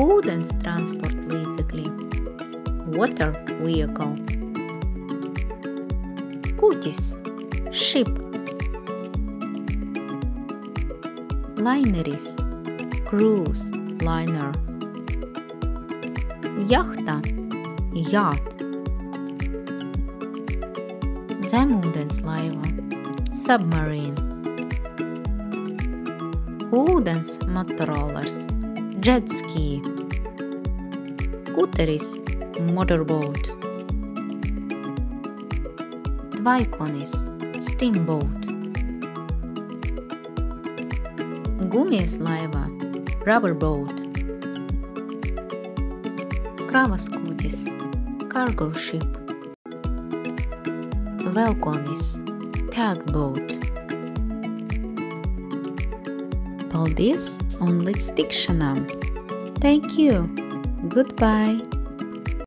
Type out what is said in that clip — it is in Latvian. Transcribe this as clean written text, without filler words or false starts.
Ūdens transportlīdzekļi, water vehicle. Kuģis, ship. Laineris, cruise liner. Jahta, yacht. Zemūdens laiva, submarine. Ūdens motorolers, jet ski. Kuteris, motorboat. Tvaikonis, steamboat. Gumijas laiva, rubberboat. Kravas kuģis, cargo ship. Velkonis, tugboat. Paldies un līdz tikšanām! Thank you! Goodbye!